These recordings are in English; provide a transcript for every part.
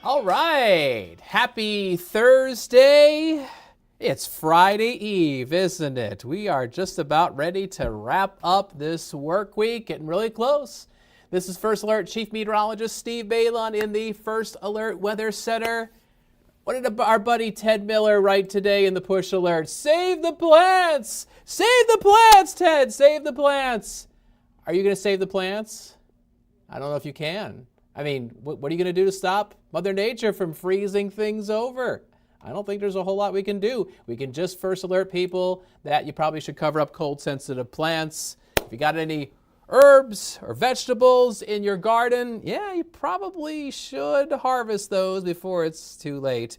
All right, happy Thursday. It's Friday Eve, isn't it? We are just about ready to wrap up this work week, getting really close. This is First Alert Chief Meteorologist Steve Balon in the First Alert Weather Center. What did our buddy Ted Miller write today in the push alert? Save the plants! Save the plants, Ted! Save the plants! Are you going to save the plants? I don't know if you can. I mean, what are you going to do to stop Mother Nature from freezing things over? I don't think there's a whole lot we can do. We can just first alert people that you probably should cover up cold-sensitive plants. If you got any herbs or vegetables in your garden, yeah, you probably should harvest those before it's too late.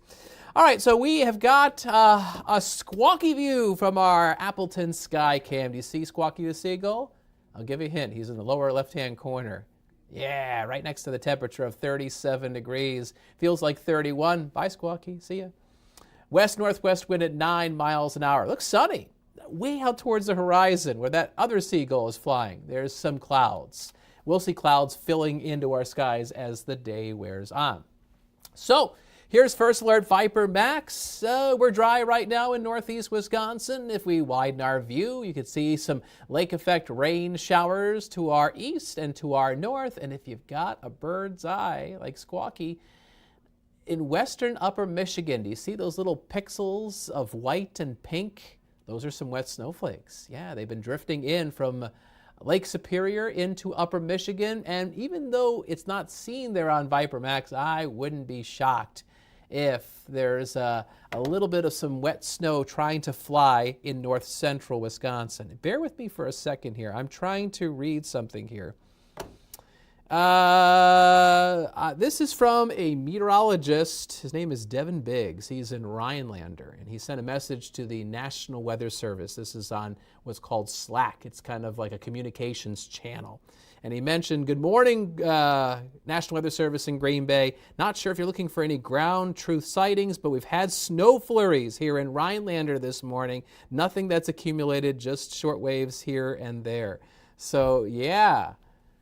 All right, so we have got a Squawky view from our Appleton sky cam. Do you see Squawky the seagull? I'll give you a hint. He's in the lower left-hand corner. Yeah, right next to the temperature of 37 degrees. Feels like 31. Bye, Squawky. See ya. West-northwest wind at 9 miles an hour. Looks sunny. Way out towards the horizon where that other seagull is flying. There's some clouds. We'll see clouds filling into our skies as the day wears on. So, here's First Alert Viper Max. We're dry right now in northeast Wisconsin. If we widen our view, you can see some lake effect rain showers to our east and to our north. And if you've got a bird's eye like Squawky, in western upper Michigan, do you see those little pixels of white and pink? Those are some wet snowflakes. Yeah, they've been drifting in from Lake Superior into upper Michigan. And even though it's not seen there on Viper Max, I wouldn't be shocked if there's a little bit of some wet snow trying to fly in north central Wisconsin. Bear with me for a second here. I'm trying to read something here. This is from a meteorologist. His name is Devin Biggs. He's in Rhinelander, and he sent a message to the National Weather Service. This is on what's called Slack. It's kind of like a communications channel. And he mentioned, good morning, National Weather Service in Green Bay. Not sure if you're looking for any ground truth sightings, but we've had snow flurries here in Rhinelander this morning. Nothing that's accumulated, just short waves here and there. So, yeah.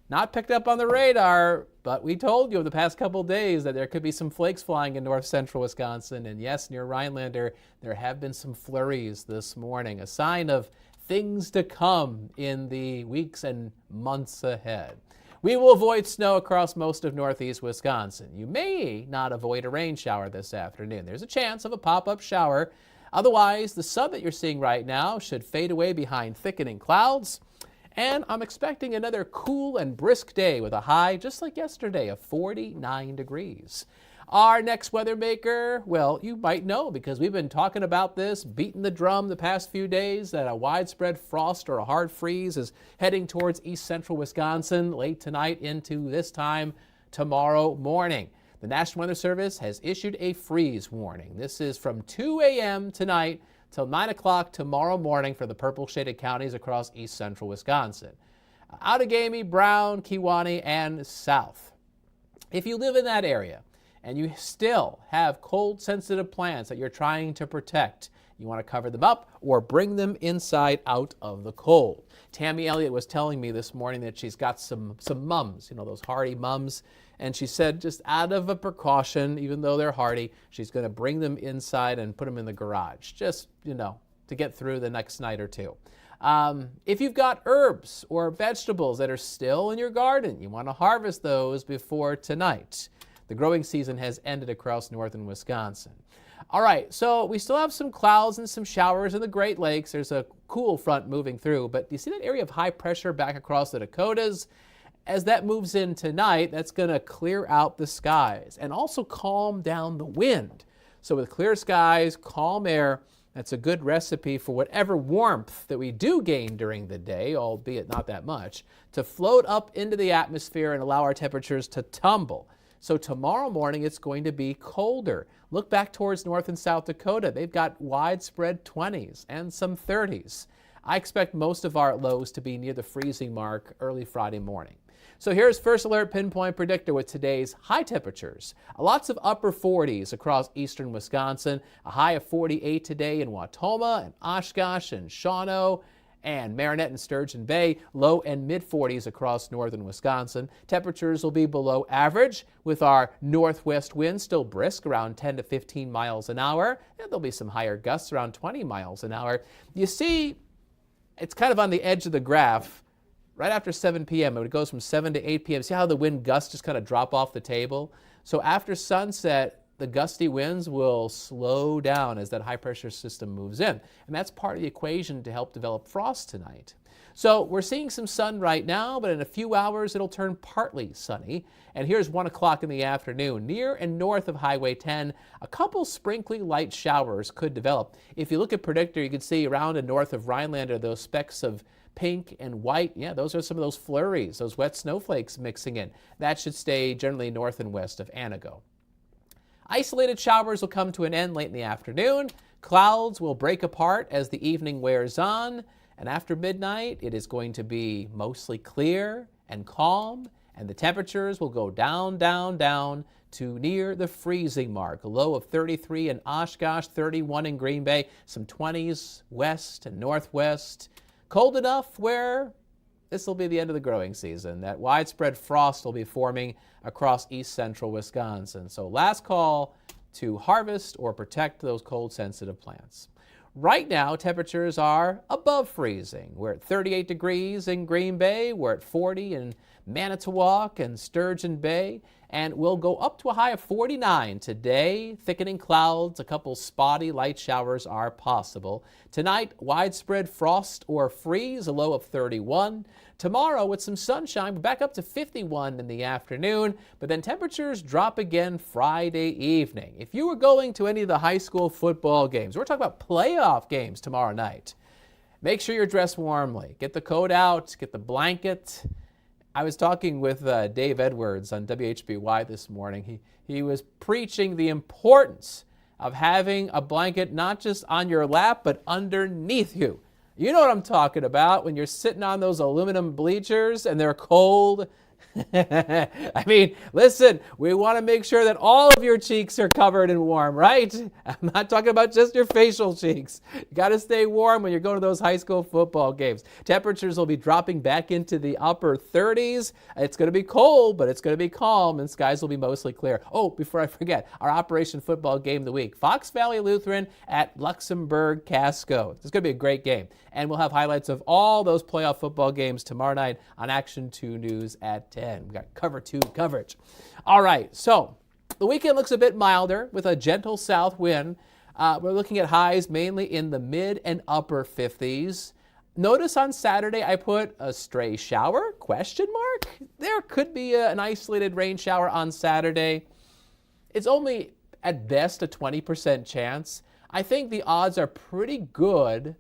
Not picked up on the radar, but we told you over the past couple of days that there could be some flakes flying in north central Wisconsin. And yes, near Rhinelander, there have been some flurries this morning, a sign of things to come in the weeks and months ahead. We will avoid snow across most of northeast Wisconsin. You may not avoid a rain shower this afternoon. There's a chance of a pop-up shower. Otherwise, the sun that you're seeing right now should fade away behind thickening clouds. And I'm expecting another cool and brisk day with a high, just like yesterday, of 49 degrees. Our next weather maker, well, you might know because we've been talking about this, beating the drum the past few days that a widespread frost or a hard freeze is heading towards east central Wisconsin late tonight into this time tomorrow morning. The National Weather Service has issued a freeze warning. This is from 2 a.m. tonight till 9 o'clock tomorrow morning for the purple shaded counties across east central Wisconsin. Outagamie, Brown, Kewaunee, and south. If you live in that area and you still have cold sensitive plants that you're trying to protect, you want to cover them up or bring them inside out of the cold. Tammy Elliott was telling me this morning that she's got some mums, you know, those hardy mums. And she said just out of a precaution, even though they're hardy, she's going to bring them inside and put them in the garage, just, you know, to get through the next night or two. If you've got herbs or vegetables that are still in your garden, you want to harvest those before tonight. The growing season has ended across northern Wisconsin. All right, so we still have some clouds and some showers in the Great Lakes. There's a cool front moving through, but do you see that area of high pressure back across the Dakotas? As that moves in tonight, that's going to clear out the skies and also calm down the wind. So with clear skies, calm air, that's a good recipe for whatever warmth that we do gain during the day, albeit not that much, to float up into the atmosphere and allow our temperatures to tumble. So tomorrow morning, it's going to be colder. Look back towards North and South Dakota. They've got widespread 20s and some 30s. I expect most of our lows to be near the freezing mark early Friday morning. So here's First Alert Pinpoint Predictor with today's high temperatures. Lots of upper 40s across eastern Wisconsin. A high of 48 today in Wautoma and Oshkosh and Shawano. And Marinette and Sturgeon Bay, low and mid-40s across northern Wisconsin. Temperatures will be below average with our northwest winds still brisk around 10 to 15 miles an hour. And there'll be some higher gusts around 20 miles an hour. You see, it's kind of on the edge of the graph. Right after 7 p.m., it goes from 7 to 8 p.m. See how the wind gusts just kind of drop off the table? So after sunset, the gusty winds will slow down as that high-pressure system moves in. And that's part of the equation to help develop frost tonight. So we're seeing some sun right now, but in a few hours it'll turn partly sunny. And here's 1 o'clock in the afternoon. Near and north of Highway 10, a couple sprinkly light showers could develop. If you look at Predictor, you can see around and north of Rhinelander those specks of pink and white. Yeah, those are some of those flurries, those wet snowflakes mixing in. That should stay generally north and west of Anago. Isolated showers will come to an end late in the afternoon. Clouds will break apart as the evening wears on. And after midnight, it is going to be mostly clear and calm. And the temperatures will go down, down, down to near the freezing mark. A low of 33 in Oshkosh, 31 in Green Bay, some 20s west and northwest. Cold enough where this will be the end of the growing season. That widespread frost will be forming across east central Wisconsin. So last call to harvest or protect those cold sensitive plants. Right now, temperatures are above freezing. We're at 38 degrees in Green Bay. We're at 40 in Manitowoc and Sturgeon Bay. And we'll go up to a high of 49 today. Thickening clouds, a couple spotty light showers are possible. Tonight, widespread frost or freeze, a low of 31. Tomorrow, with some sunshine, we're back up to 51 in the afternoon, but then temperatures drop again Friday evening. If you were going to any of the high school football games, we're talking about playoff games tomorrow night, make sure you're dressed warmly. Get the coat out, get the blanket. I was talking with Dave Edwards on WHBY this morning. He was preaching the importance of having a blanket not just on your lap, but underneath you. You know what I'm talking about when you're sitting on those aluminum bleachers and they're cold. I mean, listen, we want to make sure that all of your cheeks are covered and warm, right? I'm not talking about just your facial cheeks. You got to stay warm when you're going to those high school football games. Temperatures will be dropping back into the upper 30s. It's going to be cold, but it's going to be calm, and skies will be mostly clear. Oh, before I forget, our Operation Football Game of the Week, Fox Valley Lutheran at Luxembourg Casco. It's going to be a great game, and we'll have highlights of all those playoff football games tomorrow night on Action 2 News at 10. We've got Cover 2 coverage. All right, so the weekend looks a bit milder with a gentle south wind. We're looking at highs mainly in the mid and upper 50s. Notice on Saturday I put a stray shower, question mark. There could be an isolated rain shower on Saturday. It's only at best a 20% chance. I think the odds are pretty good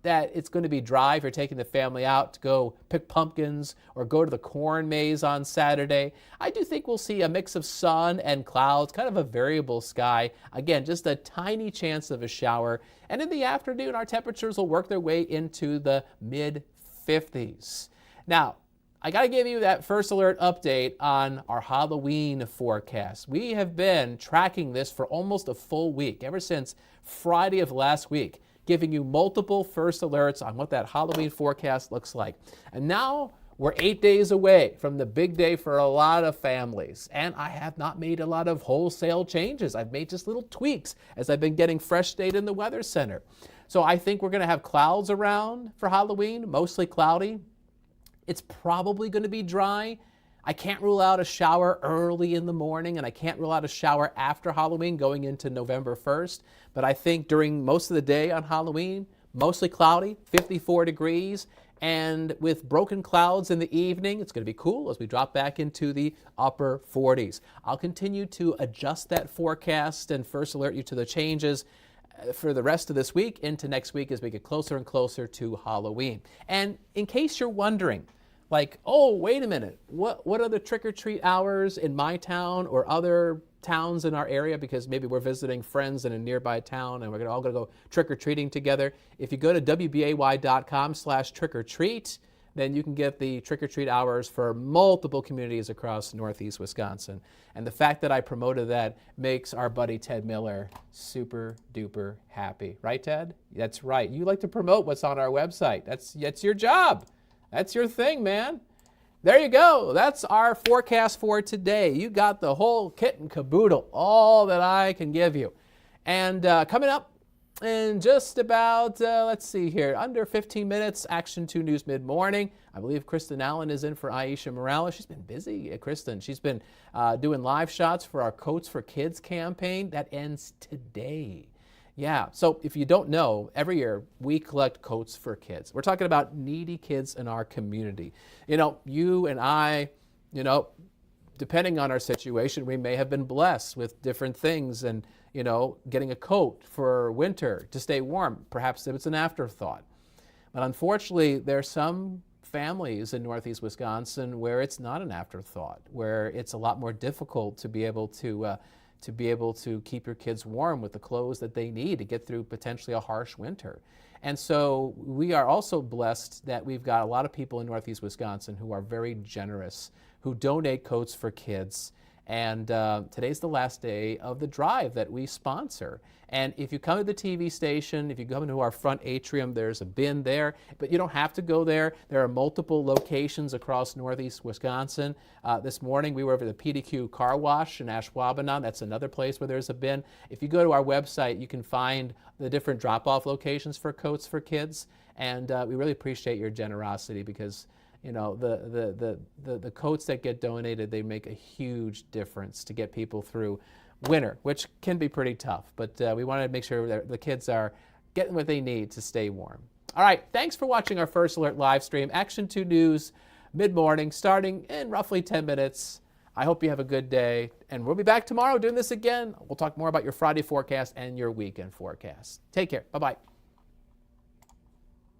that it's going to be dry if you're taking the family out to go pick pumpkins or go to the corn maze on Saturday. I do think we'll see a mix of sun and clouds, kind of a variable sky. Again, just a tiny chance of a shower. And in the afternoon, our temperatures will work their way into the mid-50s. Now, I got to give you that first alert update on our Halloween forecast. We have been tracking this for almost a full week, ever since Friday of last week, giving you multiple first alerts on what that Halloween forecast looks like. And now we're 8 days away from the big day for a lot of families. And I have not made a lot of wholesale changes. I've made just little tweaks as I've been getting fresh data in the Weather Center. So I think we're going to have clouds around for Halloween, mostly cloudy. It's probably going to be dry. I can't rule out a shower early in the morning, and I can't rule out a shower after Halloween going into November 1st. But I think during most of the day on Halloween, mostly cloudy, 54 degrees, and with broken clouds in the evening, it's going to be cool as we drop back into the upper 40s. I'll continue to adjust that forecast and first alert you to the changes for the rest of this week into next week as we get closer and closer to Halloween. And in case you're wondering, like, oh, wait a minute, what are the trick-or-treat hours in my town or other towns in our area, because maybe we're visiting friends in a nearby town and we're all going to go trick-or-treating together. If you go to WBAY.com/trick-or-treat, then you can get the trick-or-treat hours for multiple communities across Northeast Wisconsin. And the fact that I promoted that makes our buddy Ted Miller super duper happy. Right, Ted? That's right. You like to promote what's on our website. That's your job. That's your thing, man. There you go. That's our forecast for today. You got the whole kit and caboodle, all that I can give you. And coming up in just about, let's see here, under 15 minutes, Action 2 News Mid-Morning. I believe Kristen Allen is in for Aisha Morales. She's been busy, Kristen. She's been doing live shots for our Coats for Kids campaign. That ends today. Yeah, so if you don't know, every year we collect coats for kids. We're talking about needy kids in our community. You know, you and I, depending on our situation, we may have been blessed with different things and, getting a coat for winter to stay warm. Perhaps it's an afterthought. But unfortunately, there are some families in Northeast Wisconsin where it's not an afterthought, where it's a lot more difficult to be able to keep your kids warm with the clothes that they need to get through potentially a harsh winter. And so we are also blessed that we've got a lot of people in Northeast Wisconsin who are very generous, who donate coats for kids. And today's the last day of the drive that we sponsor. And if you come to the TV station, if you come into our front atrium, there's a bin there, but you don't have to go there. There are multiple locations across Northeast Wisconsin. This morning we were over the PDQ car wash in Ashwaubenon. That's another place where there's a bin. If you go to our website, you can find the different drop-off locations for coats for kids. And we really appreciate your generosity because the coats that get donated, they make a huge difference to get people through winter, which can be pretty tough. But we wanted to make sure that the kids are getting what they need to stay warm. All right, thanks for watching our First Alert live stream, Action 2 News, mid-morning, starting in roughly 10 minutes. I hope you have a good day, and we'll be back tomorrow doing this again. We'll talk more about your Friday forecast and your weekend forecast. Take care. Bye-bye.